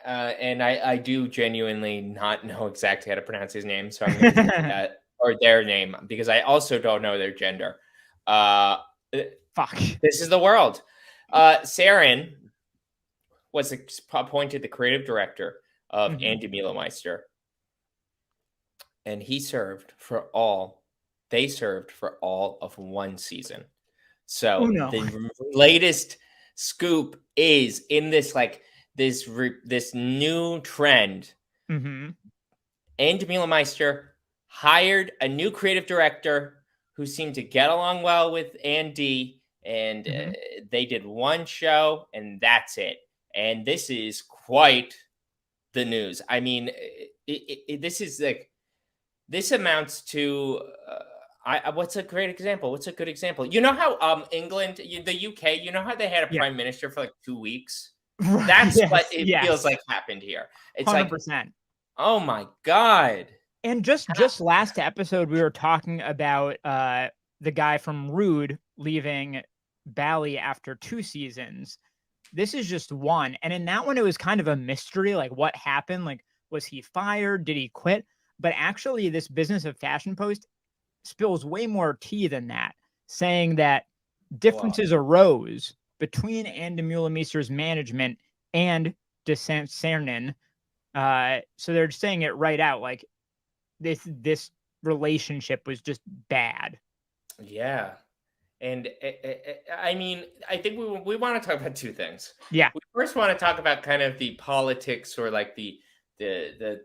and I do genuinely not know exactly how to pronounce his name, so I'm going to say that, or their name, because I also don't know their gender. Uh, Fuck. This is the world. Sernin was appointed the creative director of Ann Demeulemeester, and they served for all of one season. So the latest scoop is in this this new trend. Mm-hmm. Ann Demeulemeester hired a new creative director who seemed to get along well with Andy, and they did one show, and that's it. And this is quite the news. I mean, this is like, this amounts to what's a great example? What's a good example? You know how England, the UK, you know how they had a prime minister for like 2 weeks? Right. That's what it feels like happened here. It's 100%. like, oh my God. And just last episode, we were talking about the guy from Rude leaving Bally after 2 seasons. This is just one. And in that one, it was kind of a mystery. Like, what happened? Like, was he fired? Did he quit? But actually, this Business of Fashion post spills way more tea than that, saying that differences arose between Ann Demeulemeester's management and de Saint Sernin. So they're saying it right out, like, this relationship was just bad. Yeah. And I mean, I think we want to talk about 2 things. Yeah. We first want to talk about kind of the politics, or like the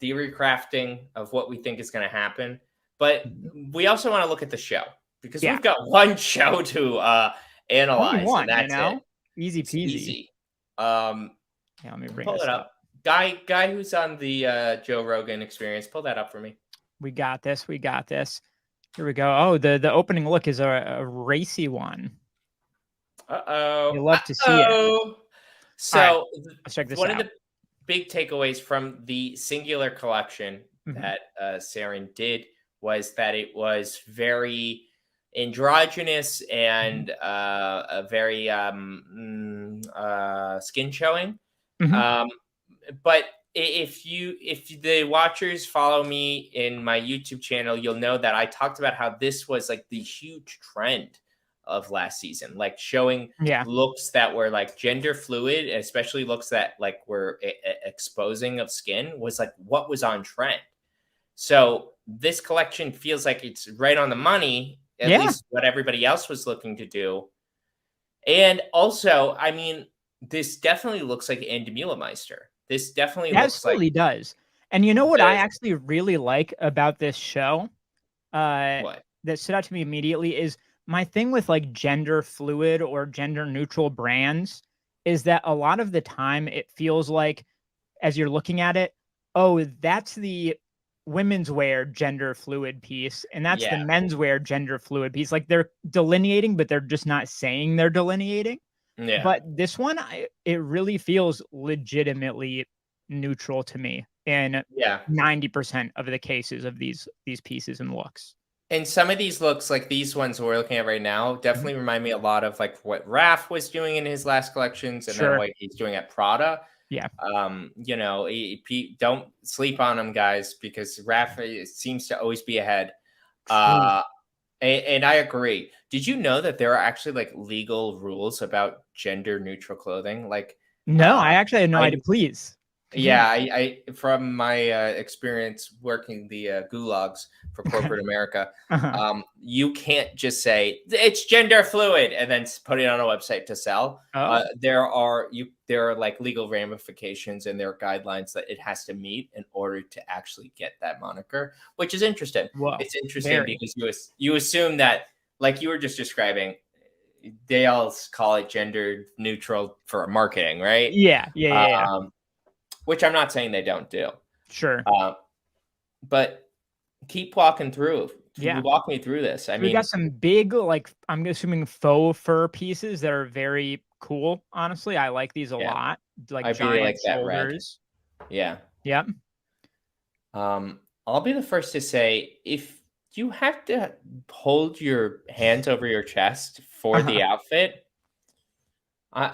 theory crafting of what we think is going to happen. But we also want to look at the show, because we've got one show to analyze. One, and that's it. Easy peasy. Easy. Let me pull it up. Guy who's on the Joe Rogan Experience, pull that up for me. We got this. Here we go. Oh, the opening look is a racy one. Uh-oh. You love to see it. So right, let's check this one out. of the big takeaways from the singular collection that Sernin did was that it was very androgynous and a very skin showing. But if the watchers follow me in my YouTube channel, you'll know that I talked about how this was like the huge trend of last season, like showing looks that were like gender fluid, especially looks that like were exposing of skin, was like what was on trend. So this collection feels like it's right on the money, at least what everybody else was looking to do. And also, I mean, this definitely looks like Ann Demeulemeester. This definitely looks like... does. And you know what I actually really like about this show? What? That stood out to me immediately is my thing with like gender fluid or gender neutral brands is that a lot of the time it feels like, as you're looking at it, oh, that's the women's wear gender fluid piece, and that's the men's wear gender fluid piece. Like, they're delineating, but they're just not saying they're delineating. Yeah. But this one, it really feels legitimately neutral to me in 90% of the cases of these pieces and looks. And some of these looks, like these ones we're looking at right now, definitely remind me a lot of like what Raph was doing in his last collections, and then what he's doing at Prada. Yeah. You know, don't sleep on him, guys, because Raph seems to always be ahead. And I agree. Did you know that there are actually like legal rules about gender neutral clothing? Like, no, I actually had no idea. Please. Yeah, I from my experience working the gulags for corporate America, you can't just say it's gender fluid and then put it on a website to sell. There are like legal ramifications, and there are guidelines that it has to meet in order to actually get that moniker, which is interesting. Whoa, it's interesting because you assume that, like you were just describing, they all call it gender neutral for marketing, right? Yeah. Which I'm not saying they don't do. Sure. But keep walking through. Can you walk me through this? I mean, we got some big, like, I'm assuming faux fur pieces that are very cool. Honestly, I like these a lot. Like, I giant really like shoulders. That red. Yep. I'll be the first to say, if you have to hold your hands over your chest for the outfit,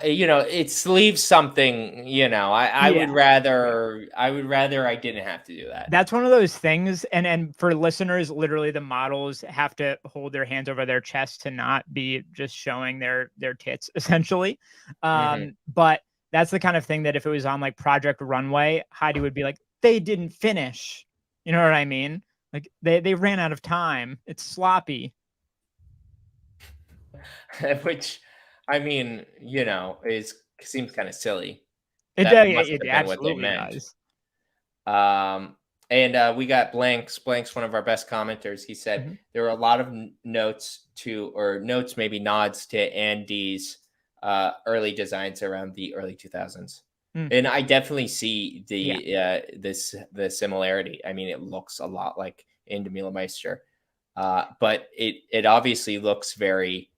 You know, it leaves something. You know, I Yeah. would rather I didn't have to do that. That's one of those things, and for listeners, literally the models have to hold their hands over their chest to not be just showing their tits, essentially. Hmm. But that's the kind of thing that if it was on like Project Runway, Heidi would be like, they didn't finish. You know what I mean? Like they ran out of time. It's sloppy. Which, I mean, you know, is seems kind of silly. It That must it have been what they absolutely meant. does. Um, and we got Blanks. Blanks, one of our best commenters. He said Mhm. there were a lot of notes to, or notes, maybe nods to Andy's early designs around the early 2000s. Mm, And I definitely see yeah. the similarity. I mean, it looks a lot like Ann Demeulemeester, but it obviously looks very,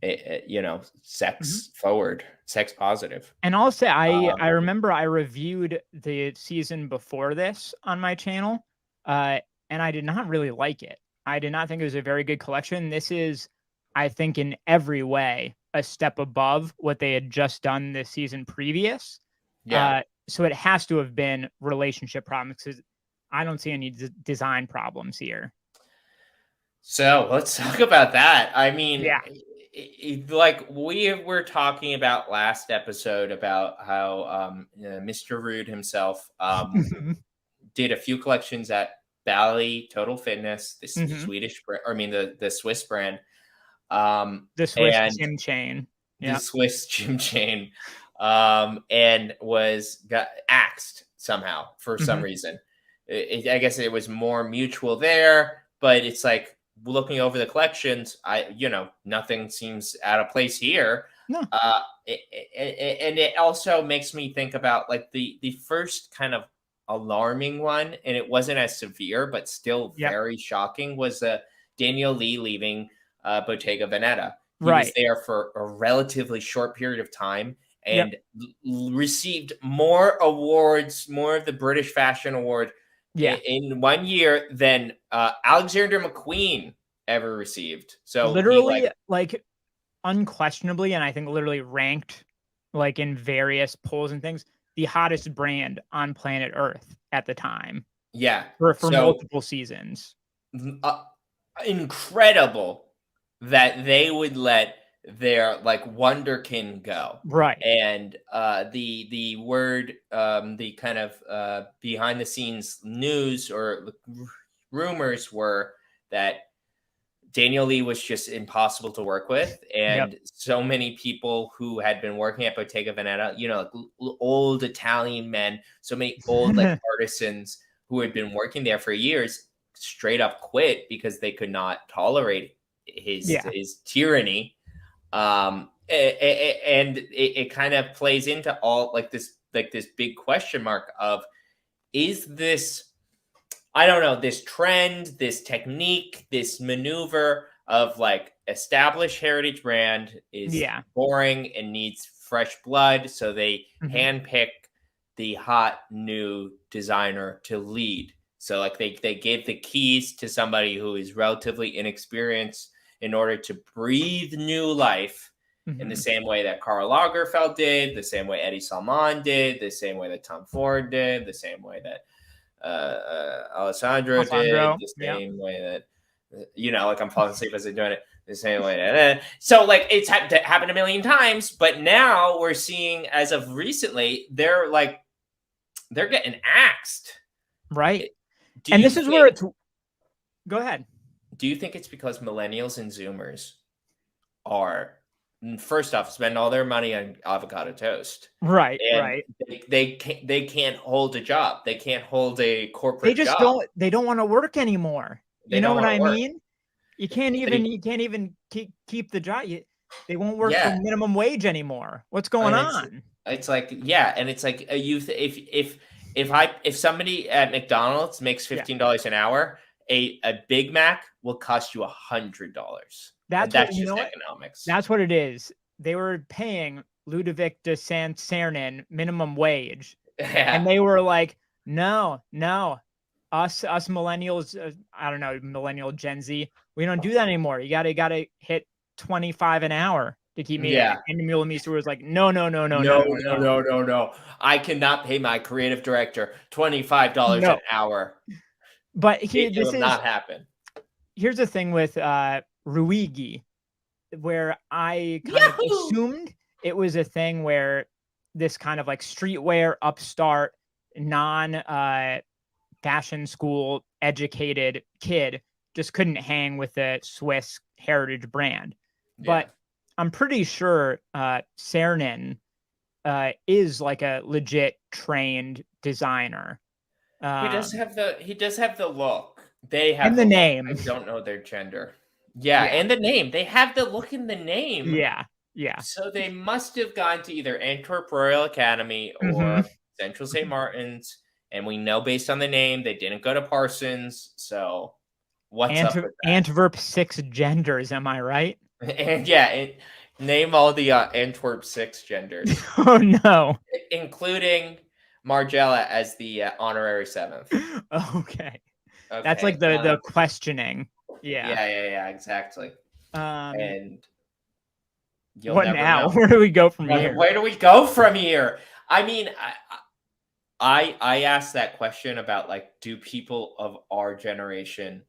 you know, Mhm. sex forward, sex positive. And I'll say Um, I remember I reviewed the season before this on my channel, uh, and I did not really like it. I did not think it was a very good collection. This is, I think, in every way, a step above what they had just done this season previous. yeah. So it has to have been relationship problems because I don't see any design problems here. So let's talk about that. I mean, Yeah. like we were talking about last episode about how Mr. Rude himself did a few collections at Bally Total Fitness, this Hmm. Swedish, I mean the Swiss brand, The Swiss and gym chain. the Yeah. Swiss gym chain, and got axed somehow for some Hmm. reason. I guess it was more mutual there, but it's like looking over the collections, you know, nothing seems out of place here. No. And it also makes me think about like the first kind of alarming one, and it wasn't as severe, but still Yep. very shocking, was Daniel Lee leaving Bottega Veneta. He was Right. there for a relatively short period of time Yep. and received more awards, more of the British Fashion Award Yeah. in 1 year than Alexander McQueen ever received. So he like, Literally, like, unquestionably, and I think literally ranked, like, in various polls and things, the hottest brand on planet Earth at the time yeah. for So multiple seasons. uh, incredible that they would let their like wonderkin go. Right. And the word, the kind of behind the scenes news or rumors were that Daniel Lee was just impossible to work with, Yep. and so many people who had been working at Bottega Veneta, you know, like old Italian men, so many old like artisans who had been working there for years, straight up quit because they could not tolerate Yeah. his tyranny. And it kind of plays into all like this big question mark of, is this, I don't know, this trend, this technique, this maneuver of like established heritage brand is Yeah. boring and needs fresh blood. So they Mhm. handpick the hot new designer to lead. So like they give the keys to somebody who is relatively inexperienced in order to breathe new life in the Mhm. same way that Karl Lagerfeld did, the same way Eddie Salmon did, the same way that Tom Ford did, the same way that Alessandro did, Alessandro. the Yep. same way that, you know, like I'm falling asleep as I'm doing it, the same way that. So like it's happened a million times, but now we're seeing, as of recently, they're getting axed. Right. Do And you this is where think? it's go ahead. Do you think it's because millennials and Zoomers are, first off, spend all their money on avocado toast, Right, and right. they can't hold a job. They can't hold a corporate job. They don't wanna work anymore. They You know don't what want to I work. mean? They You can't even keep the job. They won't work for Yeah, minimum wage anymore. What's going and on? it's like, yeah, and it's like a youth. If somebody at McDonald's makes Yeah. $15 an hour, a Big Mac will cost you $100, and That's what that's you know just what? economics. That's what it is. They were paying Ludovic de Saint Sernin minimum wage, and Yeah, they were like, "No, no, us millennials, I don't know, millennial Gen Z, we don't do that anymore. You gotta hit 25 an hour, to keep me Yeah. in. And Demeulemeester was like, no. No. I cannot pay my creative director $25 No. an hour. But It will not happen. Here's the thing with Ruigi, where I kind of Yahoo! assumed it was a thing where this kind of like streetwear upstart, non fashion school educated kid just couldn't hang with the Swiss heritage brand. But I'm pretty sure Sernin is like a legit trained designer. He does have the look. They have and the look. name. I don't know their gender. Yeah, and the name. They have the look in the name. Yeah. So they must have gone to either Antwerp Royal Academy or Central St. Martin's, and we know based on the name they didn't go to Parsons. So what's up with that? Antwerp 6 genders, am I right? And name all the Antwerp 6 genders. Oh no, including Margella as the honorary 7th. Okay. That's like the questioning. Yeah, exactly. And what now? Where do we go from here? Where do we go from here? I mean, I asked that question about like, do people of our generation,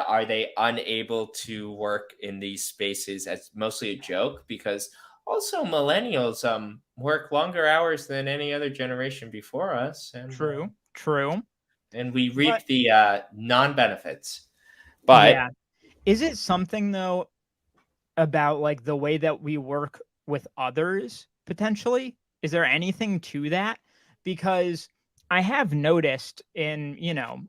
are they unable to work in these spaces as mostly a joke? Because also millennials work longer hours than any other generation before us. And, True. And we reap the non-benefits. But is it something though about like the way that we work with others potentially? Is there anything to that? Because I have noticed in,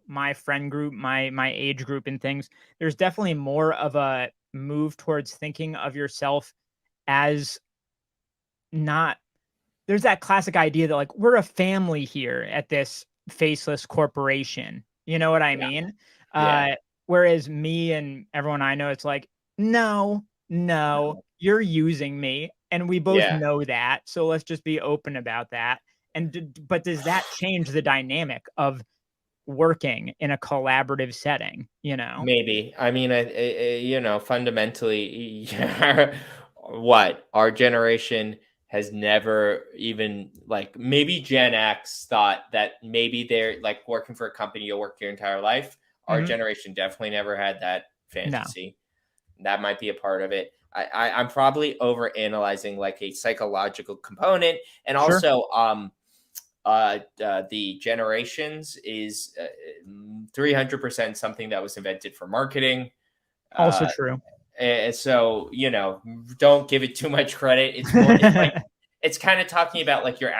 my friend group, my age group and things, there's definitely more of a move towards thinking of yourself as not, there's that classic idea that like, we're a family here at this faceless corporation. You know what I mean? Whereas me and everyone I know, it's like, no, you're using me. And we both know that. So let's just be open about that. But does that change the dynamic of working in a collaborative setting? Maybe. I mean, fundamentally, what our generation has never even like maybe Gen X thought that maybe they're like working for a company, you'll work your entire life. Our generation definitely never had that fantasy. No. That might be a part of it. I'm probably over analyzing like a psychological component, and also the generations is 300% something that was invented for marketing. Also true. And so, don't give it too much credit. It's more, it's like, it's kind of talking about like your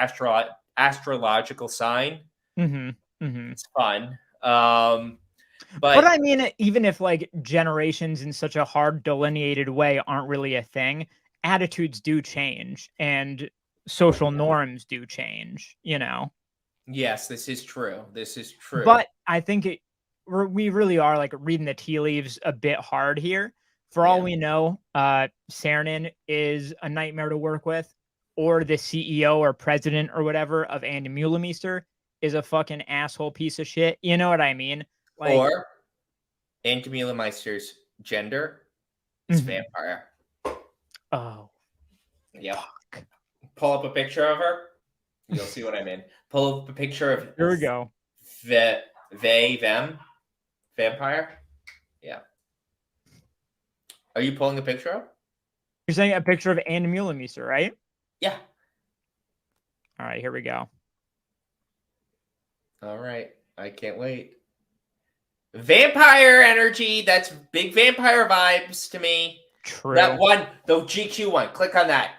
astrological sign. It's fun. But I mean, even if like generations in such a hard delineated way aren't really a thing, attitudes do change and social norms do change, Yes, this is true. But I think we really are like reading the tea leaves a bit hard here. For all we know, Sernin is a nightmare to work with, or the CEO or president or whatever of Ann Demeulemeester is a fucking asshole piece of shit. You know what I mean? Like, or Ann Demeulemeister's gender is vampire. Oh. Yeah. Pull up a picture of her. You'll see what I mean. Pull up a picture of Here we go. Them vampire. Yeah. Are you pulling a picture up? You're saying a picture of Ann Demeulemeester, right? Yeah. All right, here we go. All right. I can't wait. Vampire energy. That's big vampire vibes to me. True. That one, the GQ one. Click on that.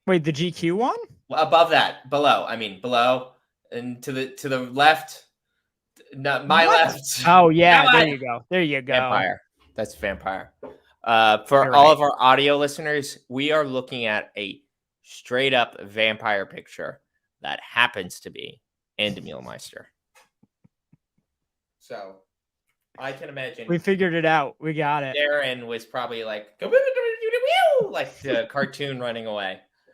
Wait, the GQ one? Above that. Below. I mean, below. And to the left. Not my left. Oh, yeah. There you go. Vampire. That's vampire. For all of our audio listeners, we are looking at a straight up vampire picture that happens to be Ann Demeulemeester. So I can imagine we figured it out. We got it. Darren was probably like the cartoon running away.